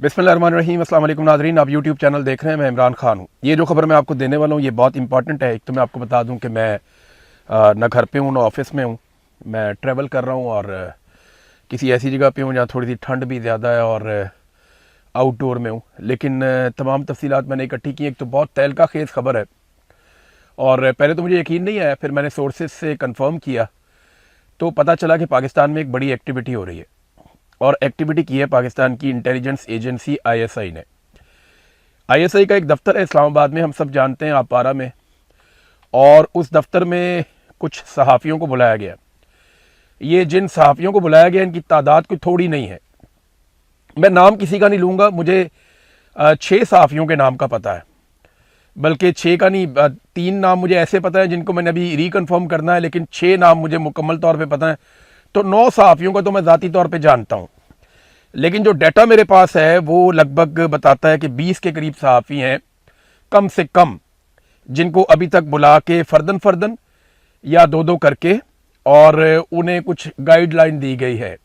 बिस्मिल्लाहिर्रहमानिर्रहीम। अस्सलाम वालेकुम नाज़रीन, आप यूट्यूब चैनल देख रहे हैं। मैं इमरान खान हूँ। ये जो खबर मैं आपको देने वाला हूँ ये बहुत इंपॉर्टेंट है। एक तो मैं आपको बता दूँ कि मैं ना घर पे हूँ ना ऑफिस में हूँ। मैं ट्रैवल कर रहा हूँ और किसी ऐसी जगह पे हूँ जहाँ थोड़ी सी ठंड भी ज़्यादा है और आउटडोर में हूँ। लेकिन तमाम तफसीलात मैंने इकट्ठी की। एक तो बहुत तहलका खेज़ खबर है और पहले तो मुझे यकीन नहीं आया, फिर मैंने सोर्सेज से कंफर्म किया तो पता चला कि पाकिस्तान में एक बड़ी एक्टिविटी हो रही है। और एक्टिविटी की है पाकिस्तान की इंटेलिजेंस एजेंसी आईएसआई ने। आईएसआई का एक दफ्तर है इस्लामाबाद में, हम सब जानते हैं, आपारा में। और उस दफ्तर में कुछ सहाफ़ियों को बुलाया गया। ये जिन सहाफ़ियों को बुलाया गया इनकी तादाद कोई थोड़ी नहीं है। मैं नाम किसी का नहीं लूँगा, मुझे 6 सहाफ़ियों के नाम का पता है, बल्कि 6 का नहीं, 3 नाम मुझे ऐसे पता है जिनको मैंने अभी रिकन्फर्म करना है, लेकिन 6 नाम मुझे मुकम्मल तौर पे पता है। तो 9 सहाफ़ियों को तो मैं ज़ाती तौर पे जानता हूँ, लेकिन जो डाटा मेरे पास है वो लगभग बताता है कि 20 के करीब सहाफ़ी हैं कम से कम, जिनको अभी तक बुला के फ़र्दन फ़र्दन या दो दो करके और उन्हें कुछ गाइडलाइन दी गई है।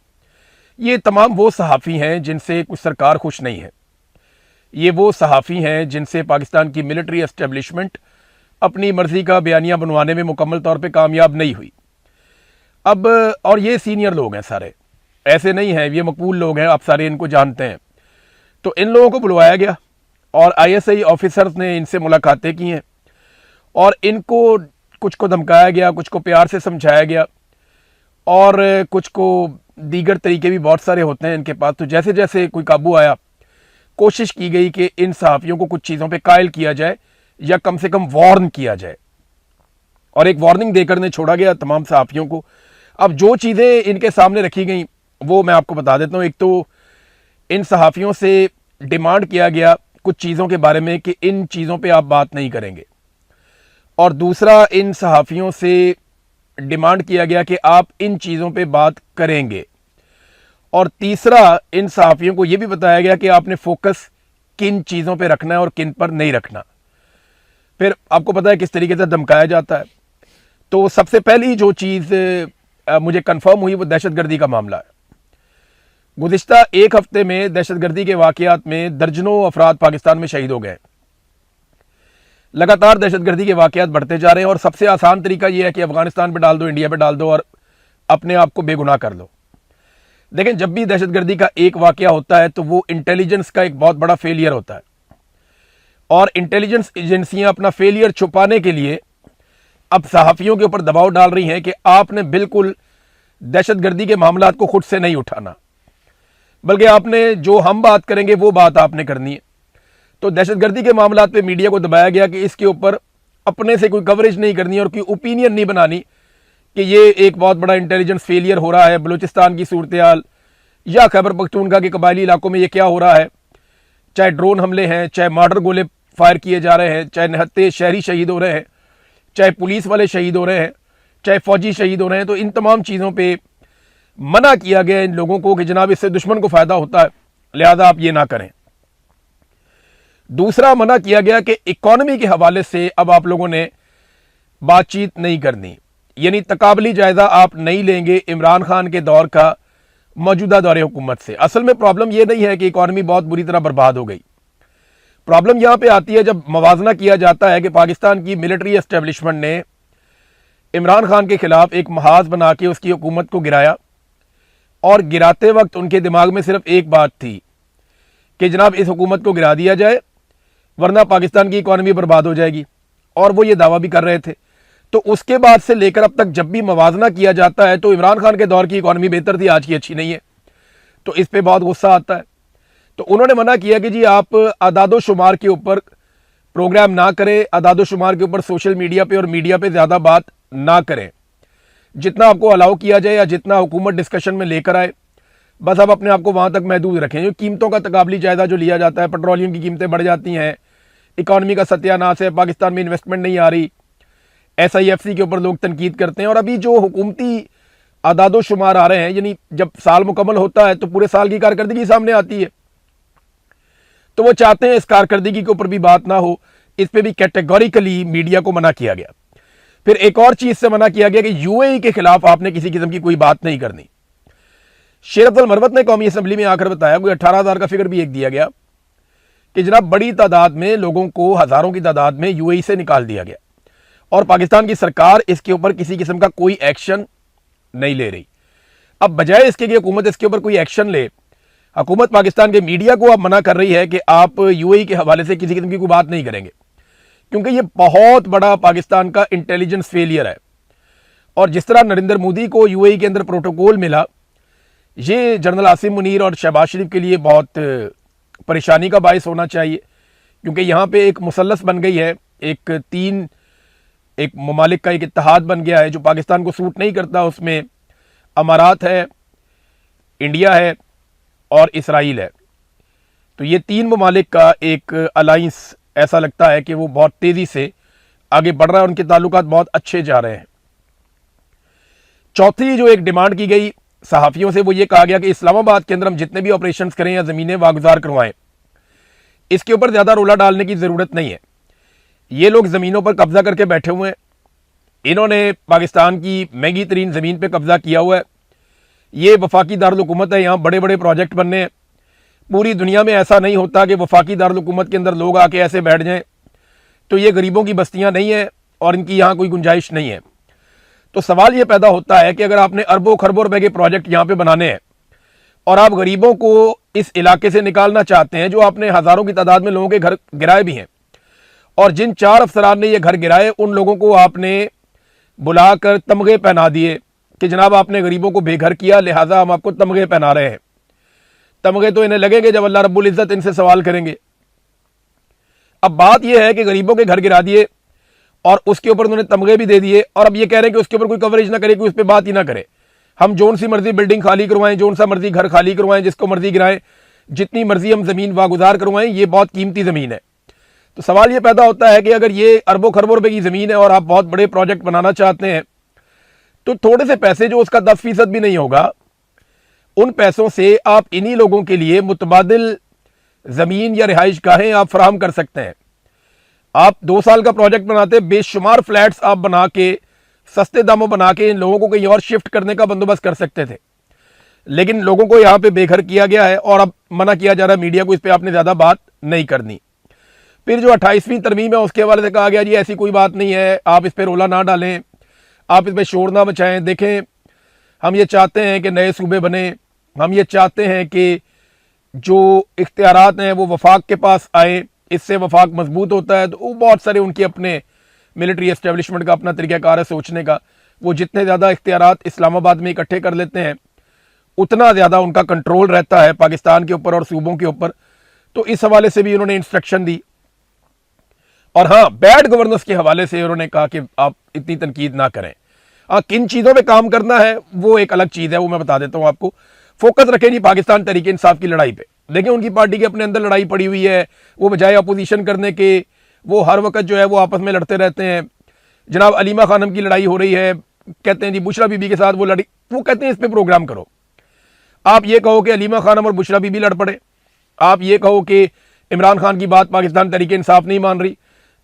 ये तमाम वो सहाफ़ी हैं जिनसे कुछ सरकार खुश नहीं है। ये वो सहाफ़ी हैं जिनसे पाकिस्तान की मिलिट्री एस्टेब्लिशमेंट अपनी मर्ज़ी का बयानिया बनवाने में मुकम्मल तौर पे कामयाब नहीं हुई। अब और ये सीनियर लोग हैं सारे, ऐसे नहीं हैं, ये मकबूल लोग हैं, आप सारे इनको जानते हैं। तो इन लोगों को बुलवाया गया और आईएसआई ऑफिसर्स ने इनसे मुलाकातें की हैं और इनको कुछ को धमकाया गया, कुछ को प्यार से समझाया गया और कुछ को दीगर तरीके भी बहुत सारे होते हैं इनके पास। तो जैसे जैसे कोई काबू आया, कोशिश की गई कि इन सहाफ़ियों को कुछ चीज़ों पे कायल किया जाए या कम से कम वार्न किया जाए, और एक वार्निंग देकर ने छोड़ा गया तमाम सहाफ़ियों को। अब जो चीज़ें इनके सामने रखी गई वो मैं आपको बता देता हूँ। एक तो इन सहाफ़ियों से डिमांड किया गया कुछ चीज़ों के बारे में कि इन चीज़ों पे आप बात नहीं करेंगे, और दूसरा इन सहाफ़ियों से डिमांड किया गया कि आप इन चीज़ों पे बात करेंगे, और तीसरा इन सहाफ़ियों को यह भी बताया गया कि आपने फोकस किन चीज़ों पे रखना है और किन पर नहीं रखना। फिर आपको पता है किस तरीके से धमकाया जाता है। तो सबसे पहली जो चीज़ मुझे कंफर्म हुई वो दहशतगर्दी का मामला है। गुज़िश्ता एक हफ्ते में दहशतगर्दी के वाक़यात में दर्जनों अफराद पाकिस्तान में शहीद हो गए। लगातार दहशतगर्दी के वाक़यात बढ़ते जा रहे हैं और सबसे आसान तरीका यह है कि अफगानिस्तान पे डाल दो, इंडिया पे डाल दो और अपने आप को बेगुनाह कर लो। लेकिन जब भी दहशतगर्दी का एक वाक़या होता है तो वो इंटेलिजेंस का एक बहुत बड़ा फेलियर होता है, और इंटेलिजेंस एजेंसियां अपना फेलियर छुपाने के लिए अब सहाफ़ियों के ऊपर दबाव डाल रही हैं कि आपने बिल्कुल दहशतगर्दी के मामलात को खुद से नहीं उठाना, बल्कि आपने जो हम बात करेंगे वो बात आपने करनी है। तो दहशतगर्दी के मामलात पे मीडिया को दबाया गया कि इसके ऊपर अपने से कोई कवरेज नहीं करनी और कोई ओपिनियन नहीं बनानी कि ये एक बहुत बड़ा इंटेलिजेंस फेलियर हो रहा है, बलूचिस्तान की सूरत हाल या खैबर पख्तूनख्वा के कबायली इलाकों में ये क्या हो रहा है, चाहे ड्रोन हमले हैं, चाहे मॉर्टर गोले फायर किए जा रहे हैं, चाहे निहत्ते शहरी शहीद हो रहे हैं, चाहे पुलिस वाले शहीद हो रहे हैं, चाहे फौजी शहीद हो रहे हैं। तो इन तमाम चीज़ों पे मना किया गया इन लोगों को कि जनाब इससे दुश्मन को फ़ायदा होता है, लिहाजा आप ये ना करें। दूसरा मना किया गया कि इकॉनमी के हवाले से अब आप लोगों ने बातचीत नहीं करनी, यानी तकाबली जायज़ा आप नहीं लेंगे इमरान खान के दौर का मौजूदा दौरे हुकूमत से। असल में प्रॉब्लम यह नहीं है कि इकॉनमी बहुत बुरी तरह बर्बाद हो गई। प्रॉब्लम यहां पे आती है जब मवाजना किया जाता है कि पाकिस्तान की मिलिट्री एस्टेब्लिशमेंट ने इमरान खान के खिलाफ एक महाज बना के उसकी हुकूमत को गिराया, और गिराते वक्त उनके दिमाग में सिर्फ एक बात थी कि जनाब इस हुकूमत को गिरा दिया जाए वरना पाकिस्तान की इकॉनमी बर्बाद हो जाएगी, और वो ये दावा भी कर रहे थे। तो उसके बाद से लेकर अब तक जब भी मवाजना किया जाता है तो इमरान खान के दौर की इकॉनमी बेहतर थी, आज की अच्छी नहीं है। तो इस पर बहुत गुस्सा आता है। तो उन्होंने मना किया कि जी आप आदादो शुमार के ऊपर प्रोग्राम ना करें, आदादो शुमार के ऊपर सोशल मीडिया पे और मीडिया पे ज़्यादा बात ना करें, जितना आपको अलाउ किया जाए या जितना हुकूमत डिस्कशन में लेकर आए बस आप अपने आप को वहाँ तक महदूद रखें। जो कीमतों का तकाबली जायज़ा जो लिया जाता है, पेट्रोलियम की कीमतें बढ़ जाती हैं, इकॉनमी का सत्यानाश है, पाकिस्तान में इन्वेस्टमेंट नहीं आ रही, SIFC के ऊपर लोग तनकीद करते हैं। और अभी जो हुकूमती आदादो शुमार आ रहे हैं, यानी जब साल मुकम्मल होता है तो पूरे साल की कारकर्दगी सामने आती है, तो वो चाहते हैं इस कारकर्दगी के ऊपर भी बात ना हो। इस पर भी कैटेगोरिकली मीडिया को मना किया गया। फिर एक और चीज़ से मना किया गया कि UAE के खिलाफ आपने किसी किस्म की कोई बात नहीं करनी। शेर अब्दुल मरवत ने कौमी असम्बली में आकर बताया, कोई 18,000 का फिगर भी एक दिया गया कि जनाब बड़ी तादाद में लोगों को, हज़ारों की तादाद में यूएई से निकाल दिया गया और पाकिस्तान की सरकार इसके ऊपर किसी किस्म का कोई एक्शन नहीं ले रही। अब बजाय इसके कि हुकूमत इसके ऊपर कोई एक्शन ले, हुकूमत पाकिस्तान के मीडिया को अब मना कर रही है कि आप यूएई के हवाले से किसी किस्म की कोई बात नहीं करेंगे, क्योंकि ये बहुत बड़ा पाकिस्तान का इंटेलिजेंस फेलियर है। और जिस तरह नरेंद्र मोदी को यूएई के अंदर प्रोटोकॉल मिला, ये जनरल आसिम मुनीर और शहबाज शरीफ के लिए बहुत परेशानी का बायस होना चाहिए, क्योंकि यहाँ पे एक मुसल्लस बन गई है, एक ममालिक का एक इत्तेहाद बन गया है जो पाकिस्तान को सूट नहीं करता। उसमें अमारात है, इंडिया है और इसराइल है। तो ये 3 ममालिक का एक अलाइंस ऐसा लगता है कि वो बहुत तेज़ी से आगे बढ़ रहा है, उनके ताल्लुकात बहुत अच्छे जा रहे हैं। चौथी जो एक डिमांड की गई सहाफ़ियों से, वो ये कहा गया कि इस्लामाबाद के अंदर हम जितने भी ऑपरेशन करें या ज़मीनें वागुजार करवाएं, इसके ऊपर ज़्यादा रोला डालने की ज़रूरत नहीं है। ये लोग ज़मीनों पर कब्ज़ा करके बैठे हुए हैं, इन्होंने पाकिस्तान की महंगी तरीन ज़मीन पर कब्ज़ा किया हुआ है। ये वफाकी दारुल हुकूमत है, यहाँ बड़े बड़े प्रोजेक्ट बनने हैं। पूरी दुनिया में ऐसा नहीं होता कि वफाकी दारुल हुकूमत के अंदर लोग आके ऐसे बैठ जाएं। तो ये गरीबों की बस्तियाँ नहीं हैं और इनकी यहाँ कोई गुंजाइश नहीं है। तो सवाल ये पैदा होता है कि अगर आपने अरबों खरबों रुपए के प्रोजेक्ट यहाँ पे बनाने हैं और आप गरीबों को इस इलाके से निकालना चाहते हैं, जो आपने हज़ारों की तादाद में लोगों के घर गिराए भी हैं, और जिन 4 अफसरान ने ये घर गिराए उन लोगों को आपने बुलाकर तमगे पहना दिए कि जनाब आपने गरीबों को बेघर किया, लिहाजा हम आपको तमगे पहना रहे हैं। तमगे तो इन्हें लगेंगे जब अल्लाह रब्बुल इज़्ज़त इनसे सवाल करेंगे। अब बात यह है कि गरीबों के घर गिरा दिए और उसके ऊपर उन्होंने तमगे भी दे दिए, और अब ये कह रहे हैं कि उसके ऊपर कोई कवरेज ना करे, कि उस पर बात ही ना करे। हम जोन सी मर्जी बिल्डिंग खाली करवाएं, जोन सा मर्जी घर खाली करवाएं, जिसको मर्जी गिराएं, जितनी मर्जी हम ज़मीन वागुजार करवाएं, ये बहुत कीमती ज़मीन है। तो सवाल ये पैदा होता है कि अगर ये अरबों खरबों रुपए की ज़मीन है और आप बहुत बड़े प्रोजेक्ट बनाना चाहते हैं, तो थोड़े से पैसे, जो उसका 10% भी नहीं होगा, उन पैसों से आप इन्हीं लोगों के लिए मुतबादिल ज़मीन या रिहाइश गाहें आप फराहम कर सकते हैं। आप 2 साल का प्रोजेक्ट बनाते, बेशुमार फ्लैट्स आप बना के, सस्ते दामों बना के इन लोगों को कहीं और शिफ्ट करने का बंदोबस्त कर सकते थे। लेकिन लोगों को यहाँ पे बेघर किया गया है और अब मना किया जा रहा है मीडिया को, इस पर आपने ज़्यादा बात नहीं करनी। फिर जो 28वीं तरमीम है उसके हवाले से कहा गया जी ऐसी कोई बात नहीं है, आप इस पर रोला ना डालें, आप इस पर शोर ना मचाएं। देखें, हम ये चाहते हैं कि नए सूबे बने, हम ये चाहते हैं कि जो इख्तियारात हैं वो वफाक के पास आए, इससे वफाक मजबूत होता है। तो वो बहुत सारे उनके अपने मिलिट्री एस्टेब्लिशमेंट का अपना तरीक़ाकार है सोचने का। वो जितने ज़्यादा इख्तियारात इस्लामाबाद में इकट्ठे कर लेते हैं, उतना ज़्यादा उनका कंट्रोल रहता है पाकिस्तान के ऊपर और सूबों के ऊपर। तो इस हवाले से भी उन्होंने इंस्ट्रक्शन दी। और हाँ, बैड गवर्नेंस के हवाले से उन्होंने कहा कि आप इतनी तनकीद ना करें। हाँ, किन चीज़ों पे काम करना है वो एक अलग चीज़ है, वो मैं बता देता हूँ आपको। फोकस रखें जी पाकिस्तान तहरीक इंसाफ की लड़ाई पे। देखें, उनकी पार्टी के अपने अंदर लड़ाई पड़ी हुई है, वो बजाय अपोजिशन करने के वो हर वक्त जो है वो आपस में लड़ते रहते हैं। जनाब अलीमा खानम की लड़ाई हो रही है, कहते हैं जी बुशरा बीबी के साथ वो लड़ी, वो कहते हैं इस पर प्रोग्राम करो। आप ये कहो कि अलीमा खानम और बुशरा बीबी लड़ पड़े, आप ये कहो कि इमरान खान की बात पाकिस्तान तहरीक इंसाफ नहीं मान रही,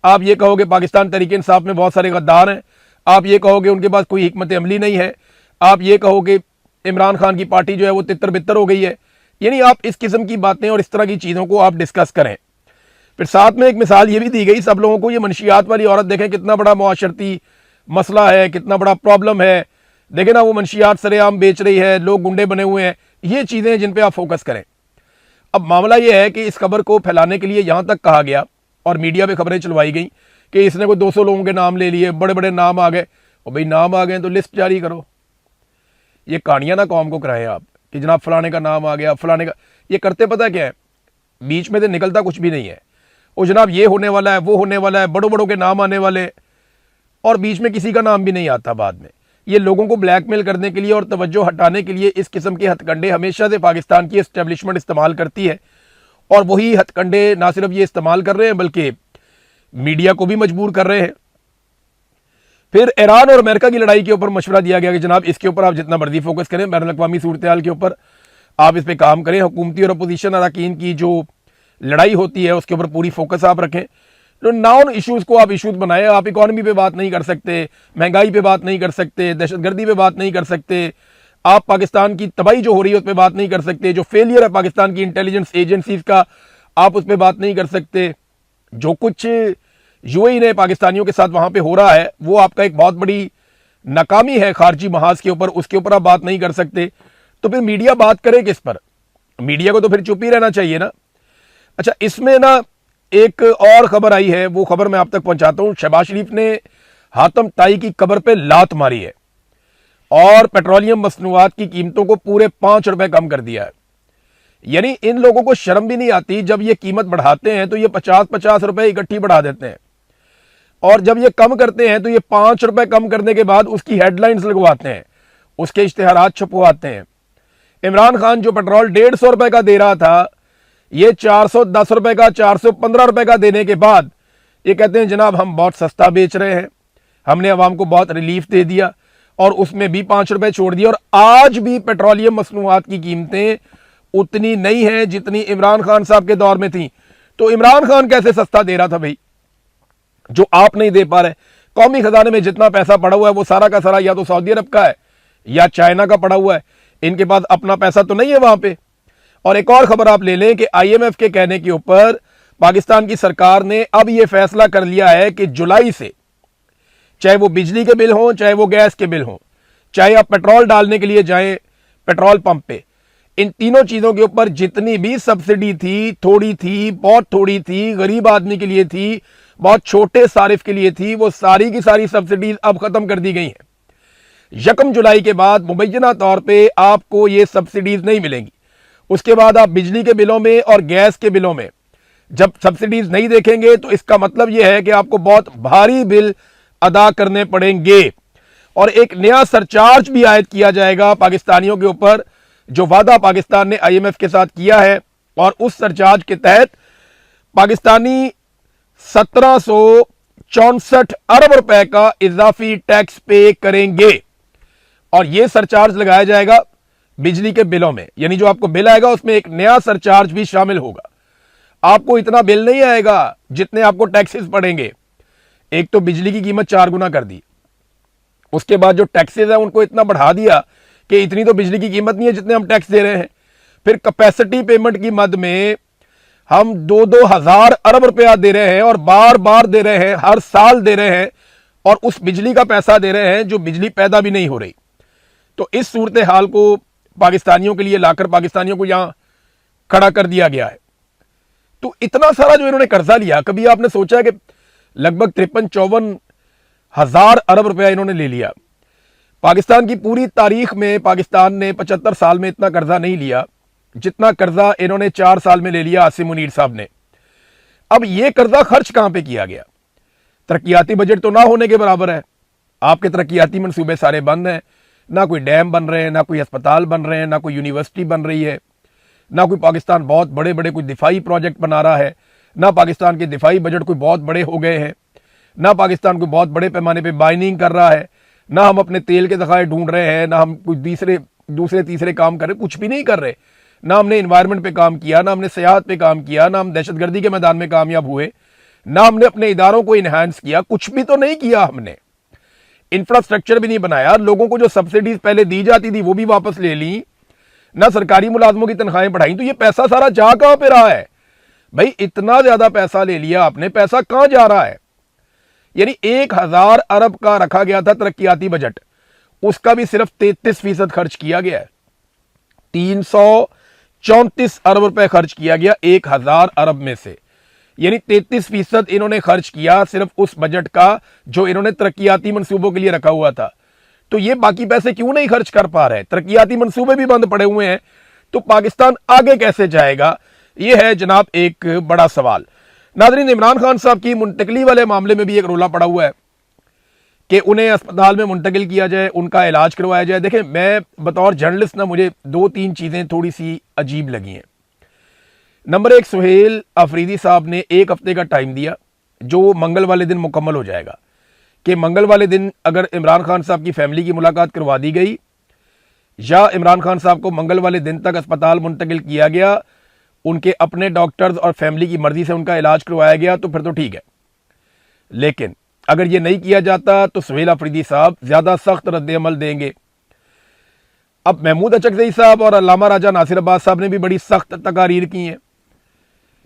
आप ये कहो कि पाकिस्तान तहरीक इंसाफ में बहुत सारे गद्दार हैं, आप ये कहो कि उनके पास कोई हिकमत अमली नहीं है, आप ये कहो कि इमरान खान की पार्टी जो है वो तितर बितर हो गई है। यानी आप इस किस्म की बातें और इस तरह की चीज़ों को आप डिस्कस करें। फिर साथ में एक मिसाल ये भी दी गई सब लोगों को, ये मंशियात वाली औरत देखें कितना बड़ा मुआशरती मसला है, कितना बड़ा प्रॉब्लम है। देखें ना, वो मंशियात सरेआम बेच रही है, लोग गुंडे बने हुए हैं। ये चीज़ें जिन पर आप फोकस करें। अब मामला ये है कि इस खबर को फैलाने के लिए यहाँ तक कहा गया और मीडिया पे खबरें चलवाई गई कि इसने कोई 200 लोगों के नाम ले लिए, बड़े बड़े नाम आ गए। और भाई नाम आ गए तो लिस्ट जारी करो। ये कहानियाँ ना कौम को कराएं आप कि जनाब फलाने का नाम आ गया, फलाने का। ये करते पता क्या है, बीच में से निकलता कुछ भी नहीं है। और जनाब ये होने वाला है, वो होने वाला है, बड़ों बड़ों के नाम आने वाले, और बीच में किसी का नाम भी नहीं आता बाद में। ये लोगों को ब्लैकमेल करने के लिए और तवज्जो हटाने के लिए इस किस्म के हथकंडे हमेशा से पाकिस्तान की एस्टेब्लिशमेंट इस्तेमाल करती है। और वही हथकंडे ना सिर्फ ये इस्तेमाल कर रहे हैं बल्कि मीडिया को भी मजबूर कर रहे हैं। फिर ईरान और अमेरिका की लड़ाई के ऊपर मशवरा दिया गया कि जनाब इसके ऊपर आप जितना मर्जी फोकस करें, बैनुल अक़वामी सूरत हाल के ऊपर आप इस पर काम करें। हुकूमती और अपोजिशन अरकान की जो लड़ाई होती है उसके ऊपर पूरी फोकस आप रखें। तो नॉन इश्यूज़ को आप इश्यूज़ बनाएं। आप इकॉनमी पे बात नहीं कर सकते, महंगाई पे बात नहीं कर सकते, दहशतगर्दी पे बात नहीं कर सकते, आप पाकिस्तान की तबाही जो हो रही है उस पर बात नहीं कर सकते, जो फेलियर है पाकिस्तान की इंटेलिजेंस एजेंसीज का आप उस पर बात नहीं कर सकते, जो कुछ यूएई ने पाकिस्तानियों के साथ वहां पे हो रहा है वो आपका एक बहुत बड़ी नाकामी है खारजी महाज के ऊपर, उसके ऊपर आप बात नहीं कर सकते। तो फिर मीडिया बात करे किस पर? मीडिया को तो फिर चुप ही रहना चाहिए ना। अच्छा, इसमें ना एक और खबर आई है, वो खबर मैं आप तक पहुंचाता हूं। शहबाज शरीफ ने हातम ताई की कब्र पे लात मारी है और पेट्रोलियम मसनूआत की कीमतों को पूरे 5 रुपए कम कर दिया है। यानी इन लोगों को शर्म भी नहीं आती, जब ये कीमत बढ़ाते हैं तो ये 50-50 रुपए इकट्ठी बढ़ा देते हैं, और जब ये कम करते हैं तो ये 5 रुपए कम करने के बाद उसकी हेडलाइंस लगवाते हैं, उसके इश्तेहारात छपवाते हैं। इमरान खान जो पेट्रोल 150 रुपए का दे रहा था, ये 410 रुपए का, 415 रुपए का देने के बाद ये कहते हैं जनाब हम बहुत सस्ता बेच रहे हैं, हमने अवाम को बहुत रिलीफ दे दिया और उसमें भी 5 रुपए छोड़ दिया। और आज भी पेट्रोलियम मसनूआत की कीमतें उतनी नहीं है जितनी इमरान खान साहब के दौर में थी। तो इमरान खान कैसे सस्ता दे रहा था भाई, जो आप नहीं दे पा रहे? कौमी खजाने में जितना पैसा पड़ा हुआ है वो सारा का सारा या तो सऊदी अरब का है या चाइना का पड़ा हुआ है, इनके पास अपना पैसा तो नहीं है वहां पे। और एक और खबर आप ले लें कि आईएमएफ के कहने के ऊपर पाकिस्तान की सरकार ने अब यह फैसला कर लिया है कि जुलाई से चाहे वो बिजली के बिल हो, चाहे वो गैस के बिल हो, चाहे आप पेट्रोल डालने के लिए जाएं पेट्रोल पंप पे, इन तीनों चीजों के ऊपर जितनी भी सब्सिडी थी, थोड़ी थी, बहुत थोड़ी थी, गरीब आदमी के लिए थी, बहुत छोटे सारिफ के लिए थी, वो सारी की सारी सब्सिडीज अब खत्म कर दी गई हैं। 1 जुलाई के बाद मुबैना तौर पे आपको ये सब्सिडीज नहीं मिलेंगी। उसके बाद आप बिजली के बिलों में और गैस के बिलों में जब सब्सिडीज नहीं देखेंगे तो इसका मतलब यह है कि आपको बहुत भारी बिल अदा करने पड़ेंगे। और एक नया सरचार्ज भी आयद किया जाएगा पाकिस्तानियों के ऊपर, जो वादा पाकिस्तान ने आईएमएफ के साथ किया है, और उस सरचार्ज के तहत पाकिस्तानी 1764 अरब रुपए का इजाफी टैक्स पे करेंगे। और यह सरचार्ज लगाया जाएगा बिजली के बिलों में, यानी जो आपको बिल आएगा उसमें एक नया सरचार्ज भी शामिल होगा। आपको इतना बिल नहीं आएगा जितने आपको टैक्सेस पड़ेंगे। एक तो बिजली की कीमत 4 गुना कर दी, उसके बाद जो टैक्सेस है उनको इतना बढ़ा दिया कि इतनी तो बिजली की कीमत नहीं है जितने हम टैक्स दे रहे हैं। फिर कैपेसिटी पेमेंट की मद में हम 2-2 हजार अरब रुपया दे रहे हैं और बार बार दे रहे हैं, हर साल दे रहे हैं, और उस बिजली का पैसा दे रहे हैं जो बिजली पैदा भी नहीं हो रही। तो इस सूरत हाल को पाकिस्तानियों के लिए लाकर पाकिस्तानियों को यहां खड़ा कर दिया गया है। तो इतना सारा जो इन्होंने कर्जा लिया, कभी आपने सोचा है कि लगभग 53-54 हजार अरब रुपया इन्होंने ले लिया? पाकिस्तान की पूरी तारीख में पाकिस्तान ने 75 साल में इतना कर्जा नहीं लिया जितना कर्जा इन्होंने 4 साल में ले लिया आसिम मुनीर साहब ने। अब यह कर्जा खर्च कहां पे किया गया? तरक्याती बजट तो ना होने के बराबर है। आपके तरक्याती मंसूबे सारे बंद हैं, ना कोई डैम बन रहे हैं, ना कोई अस्पताल बन रहे हैं, ना कोई यूनिवर्सिटी बन रही है, ना कोई पाकिस्तान बहुत बड़े बड़े कोई दिफाई प्रोजेक्ट बना रहा है, ना पाकिस्तान के दिफाई बजट कोई बहुत बड़े हो गए हैं, ना पाकिस्तान कोई बहुत बड़े पैमाने पे बाइनिंग कर रहा है, ना हम अपने तेल के ज़खायर ढूंढ रहे हैं, ना हम कोई दूसरे तीसरे काम कर रहे, कुछ भी नहीं कर रहे। ना हमने इन्वायरमेंट पे काम किया, ना हमने सियाहत पे काम किया, ना हम दहशतगर्दी के मैदान में कामयाब हुए, ना हमने अपने इदारों को इन्हांस किया, कुछ भी तो नहीं किया हमने। इंफ्रास्ट्रक्चर भी नहीं बनाया, लोगों को जो सब्सिडीज पहले दी जाती थी वो भी वापस ले ली, ना सरकारी मुलाजमों की तनख्वाहें बढ़ाई। तो ये पैसा सारा जा कहां पे रहा है भाई? इतना ज्यादा पैसा ले लिया आपने, पैसा कहां जा रहा है? यानी 1000 अरब का रखा गया था तरक्याती बजट, उसका भी सिर्फ 33% खर्च किया गया है। 334 अरब रुपए खर्च किया गया 1000 अरब में से, यानी 33% इन्होंने खर्च किया सिर्फ उस बजट का जो इन्होंने तरक्याती मंसूबों के लिए रखा हुआ था। तो ये बाकी पैसे क्यों नहीं खर्च कर पा रहे? तरक्याती मंसूबे भी बंद पड़े हुए हैं, तो पाकिस्तान आगे कैसे जाएगा? ये है जनाब एक बड़ा सवाल। नाज़रीन, इमरान खान साहब की मुंतकली वाले मामले में भी एक रोला पड़ा हुआ है कि उन्हें अस्पताल में मुंतकिल किया जाए, उनका इलाज करवाया जाए। देखें, मैं बतौर जर्नलिस्ट ना मुझे 2-3 चीज़ें थोड़ी सी अजीब लगी हैं। नंबर 1, सुहेल अफरीदी साहब ने 1 हफ्ते का टाइम दिया जो मंगल वाले दिन मुकम्मल हो जाएगा, कि मंगल वाले दिन अगर इमरान खान साहब की फैमिली की मुलाकात करवा दी गई या इमरान खान साहब को मंगल वाले दिन तक अस्पताल मुंतकिल किया गया, उनके अपने डॉक्टर्स और फैमिली की मर्जी से उनका इलाज करवाया गया, तो फिर तो ठीक है। लेकिन अगर ये नहीं किया जाता तो सुहेल अफरीदी साहब ज्यादा सख्त रद्द अमल देंगे। अब महमूद अचकज़ई साहब और अल्लामा राजा नासिर अब्बास साहब ने भी बड़ी सख्त तकारीर की हैं।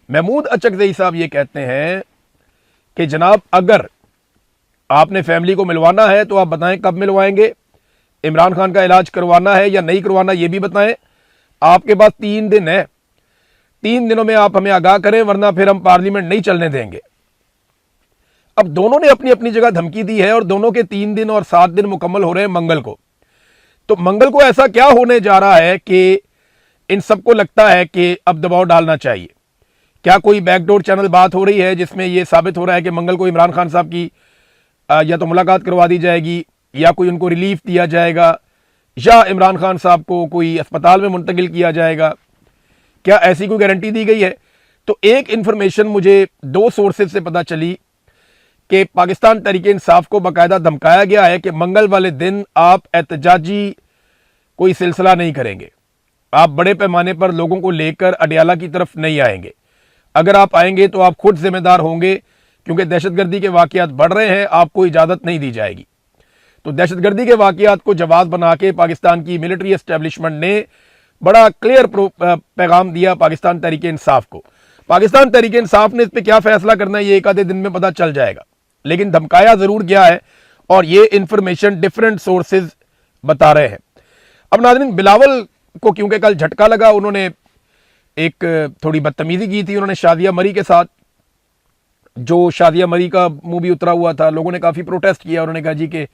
महमूद अचकज़ई साहब ये कहते हैं कि जनाब अगर आपने फैमिली को मिलवाना है तो आप बताएं कब मिलवाएंगे, इमरान खान का इलाज करवाना है या नहीं करवाना ये भी बताएं, आपके पास 3 दिन है, 3 दिनों में आप हमें आगाह करें वरना फिर हम पार्लियामेंट नहीं चलने देंगे। अब दोनों ने अपनी अपनी जगह धमकी दी है और दोनों के 3 दिन और 7 दिन मुकम्मल हो रहे हैं मंगल को। तो मंगल को ऐसा क्या होने जा रहा है कि इन सबको लगता है कि अब दबाव डालना चाहिए? क्या कोई बैकडोर चैनल बात हो रही है जिसमें यह साबित हो रहा है कि मंगल को इमरान खान साहब की या तो मुलाकात करवा दी जाएगी या कोई उनको रिलीफ दिया जाएगा या इमरान खान साहब को कोई अस्पताल में मुंतकिल किया जाएगा? क्या ऐसी कोई गारंटी दी गई है? तो एक इंफॉर्मेशन मुझे 2 सोर्सेज से पता चली कि पाकिस्तान तहरीक इंसाफ को बाकायदा धमकाया गया है कि मंगल वाले दिन आप एहतजाजी कोई सिलसिला नहीं करेंगे, आप बड़े पैमाने पर लोगों को लेकर अडियाला की तरफ नहीं आएंगे, अगर आप आएंगे तो आप खुद जिम्मेदार होंगे क्योंकि दहशतगर्दी के वाकयात बढ़ रहे हैं, आपको इजाज़त नहीं दी जाएगी। तो दहशतगर्दी के वाकयात को जवाब बना के पाकिस्तान की मिलिट्री एस्टेब्लिशमेंट ने बड़ा क्लियर पैगाम दिया पाकिस्तान तहरीक इंसाफ को। पाकिस्तान तहरीक इंसाफ ने इस पर क्या फैसला करना है ये एक आधे दिन में पता चल जाएगा, लेकिन धमकाया जरूर गया है और ये इंफॉर्मेशन डिफरेंट सोर्सेज बता रहे हैं। अब नाज़रीन, बिलावल को क्योंकि कल झटका लगा, उन्होंने एक थोड़ी बदतमीजी की थी उन्होंने शादिया मरी के साथ। जो शादिया मरी का मुंह भी उतरा हुआ था, लोगों ने काफ़ी प्रोटेस्ट किया। उन्होंने कहा जी कि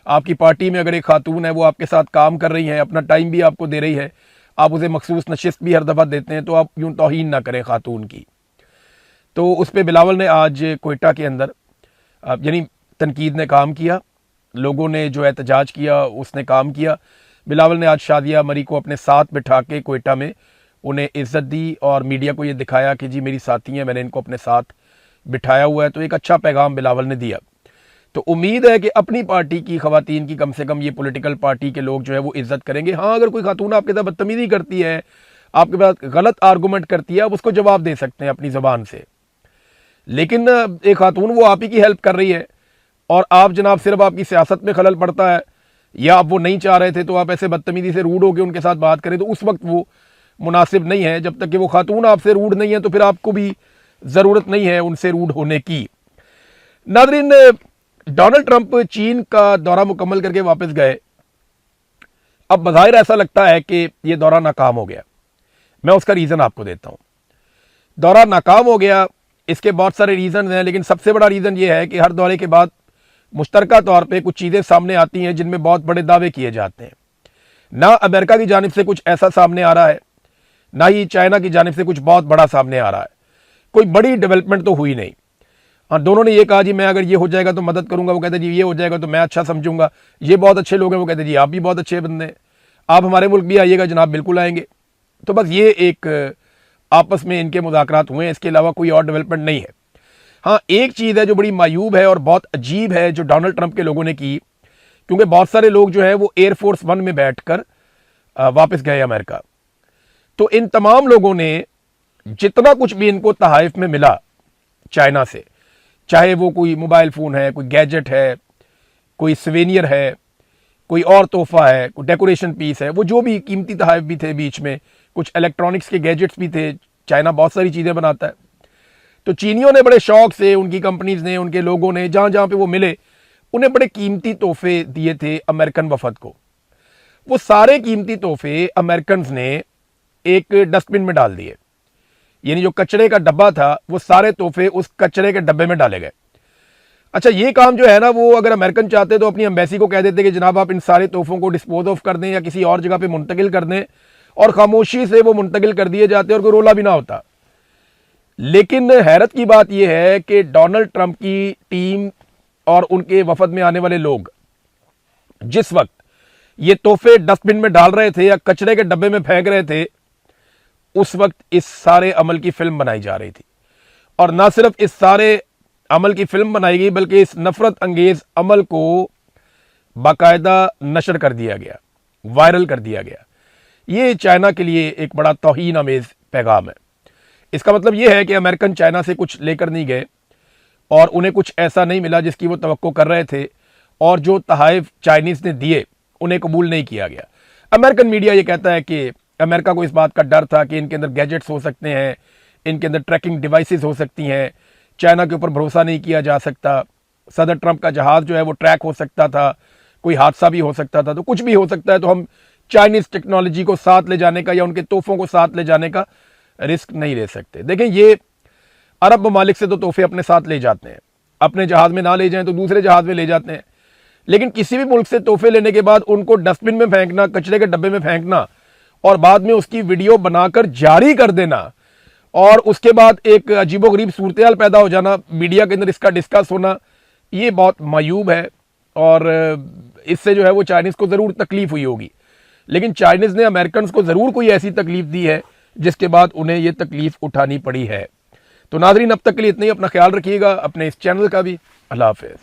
आपकी पार्टी में अगर एक खातून है वो आपके साथ काम कर रही है, अपना टाइम भी आपको दे रही है, आप उसे मखसूस नशिस्त भी हर दफ़ा देते हैं, तो आप यूँ तौहीन ना करें खातून की। तो उस पर बिलावल ने आज कोयटा के अंदर यानी तनकीद ने काम किया, लोगों ने जो एहतजाज किया उसने काम किया। बिलावल ने आज शादिया मरी को अपने साथ बिठा के कोयटा में उन्हें इज़्ज़त दी और मीडिया को ये दिखाया कि जी मेरी साथी हैं, मैंने इनको अपने साथ बिठाया हुआ है। तो एक अच्छा पैगाम बिलावल ने दिया। तो उम्मीद है कि अपनी पार्टी की ख़वातीन की कम से कम ये पॉलिटिकल पार्टी के लोग जो है वो इज़्ज़त करेंगे। हाँ, अगर कोई खातून आपके साथ बदतमीज़ी करती है, आपके पास गलत आर्गूमेंट करती है, आप उसको जवाब दे सकते हैं अपनी ज़बान से, लेकिन एक खातून वो आप ही की हेल्प कर रही है और आप जनाब सिर्फ आपकी सियासत में खलल पड़ता है या आप वो नहीं चाह रहे थे तो आप ऐसे बदतमीज़ी से रूड होकर उनके साथ बात करें, तो उस वक्त वो मुनासिब नहीं है। जब तक कि वो खातून आपसे रूड नहीं है तो फिर आपको भी ज़रूरत नहीं है उनसे रूड होने की। नाज़रीन, डोनाल्ड ट्रंप चीन का दौरा मुकम्मल करके वापस गए। अब बज़ाहिर ऐसा लगता है कि ये दौरा नाकाम हो गया। मैं उसका रीज़न आपको देता हूँ। दौरा नाकाम हो गया, इसके बहुत सारे रीज़न हैं, लेकिन सबसे बड़ा रीज़न ये है कि हर दौरे के बाद मुश्तरका तौर पे कुछ चीज़ें सामने आती हैं जिनमें बहुत बड़े दावे किए जाते हैं। ना अमेरिका की जानिब से कुछ ऐसा सामने आ रहा है, ना ही चाइना की जानिब से कुछ बहुत बड़ा सामने आ रहा है। कोई बड़ी डेवलपमेंट तो हुई नहीं। हाँ, दोनों ने ये कहा जी मैं अगर ये हो जाएगा तो मदद करूंगा, वो कहते जी ये हो जाएगा तो मैं अच्छा समझूंगा, ये बहुत अच्छे लोग हैं, वो कहते जी आप भी बहुत अच्छे बंदे हैं, आप हमारे मुल्क भी आइएगा जनाब, बिल्कुल आएंगे। तो बस ये एक आपस में इनके मुज़ाकरात हुए हैं, इसके अलावा कोई और डेवलपमेंट नहीं है। हाँ, एक चीज़ है जो बड़ी मायूब है और बहुत अजीब है जो डोनाल्ड ट्रंप के लोगों ने की, क्योंकि बहुत सारे लोग जो है वो एयरफोर्स 1 में बैठकर वापस गए अमेरिका। तो इन तमाम लोगों ने जितना कुछ भी इनको तहाइफ में मिला चाइना से, चाहे वो कोई मोबाइल फ़ोन है, कोई गैजेट है, कोई सवेनियर है, कोई और तोहफा है, कोई डेकोरेशन पीस है, वो जो भी कीमती तहाइफ भी थे, बीच में कुछ इलेक्ट्रॉनिक्स के गैजेट्स भी थे। चाइना बहुत सारी चीज़ें बनाता है। तो चीनियों ने बड़े शौक से, उनकी कंपनीज ने, उनके लोगों ने जहाँ जहाँ पे वो मिले उन्हें बड़े कीमती तोहफे दिए थे अमेरिकन वफद को। वो सारे कीमती तोहफे अमेरिकन ने एक डस्टबिन में डाल दिए, यानी जो कचरे का डब्बा था वो सारे तोहफे उस कचरे के डब्बे में डाले गए। अच्छा, ये काम जो है ना, वो अगर अमेरिकन चाहते तो अपनी एम्बेसी को कह देते कि जनाब आप इन सारे तोहफों को डिस्पोज ऑफ कर दें या किसी और जगह पे मुंतकिल कर दें, और खामोशी से वो मुंतकिल कर दिए जाते और कोई रोला भी ना होता। लेकिन हैरत की बात यह है कि डोनाल्ड ट्रंप की टीम और उनके वफद में आने वाले लोग जिस वक्त ये तोहफे डस्टबिन में डाल रहे थे या कचरे के डब्बे में फेंक रहे थे, उस वक्त इस सारे अमल की फिल्म बनाई जा रही थी। और ना सिर्फ इस सारे अमल की फिल्म बनाई गई, बल्कि इस नफरत अंगेज अमल को बाकायदा नशर कर दिया गया, वायरल कर दिया गया। ये चाइना के लिए एक बड़ा तौहीन आमेज पैगाम है। इसका मतलब यह है कि अमेरिकन चाइना से कुछ लेकर नहीं गए और उन्हें कुछ ऐसा नहीं मिला जिसकी वो तवक्को कर रहे थे, और जो तहाइफ चाइनीज़ ने दिए उन्हें कबूल नहीं किया गया। अमेरिकन मीडिया ये कहता है कि अमेरिका को इस बात का डर था कि इनके अंदर गैजेट्स हो सकते हैं, इनके अंदर ट्रैकिंग डिवाइसेस हो सकती हैं, चाइना के ऊपर भरोसा नहीं किया जा सकता, सदर ट्रंप का जहाज़ जो है वो ट्रैक हो सकता था, कोई हादसा भी हो सकता था, तो कुछ भी हो सकता है, तो हम चाइनीज़ टेक्नोलॉजी को साथ ले जाने का या उनके तोहफों को साथ ले जाने का रिस्क नहीं ले सकते। देखें, ये अरब ममालिक से तो तोहफे अपने साथ ले जाते हैं, अपने जहाज़ में ना ले जाएं तो दूसरे जहाज़ में ले जाते हैं, लेकिन किसी भी मुल्क से तोहफे लेने के बाद उनको डस्टबिन में फेंकना, कचरे के डब्बे में फेंकना और बाद में उसकी वीडियो बनाकर जारी कर देना और उसके बाद एक अजीबोगरीब सूरत पैदा हो जाना, मीडिया के अंदर इसका डिस्कस होना, ये बहुत मायूब है और इससे जो है वो चाइनीज़ को ज़रूर तकलीफ हुई होगी। लेकिन चाइनीज़ ने अमेरिकन को ज़रूर कोई ऐसी तकलीफ दी है जिसके बाद उन्हें ये तकलीफ उठानी पड़ी है। तो नाज़रीन, अब तक के लिए इतना ही। अपना ख्याल रखिएगा, अपने इस चैनल का भी। अल्लाह हाफ़िज़।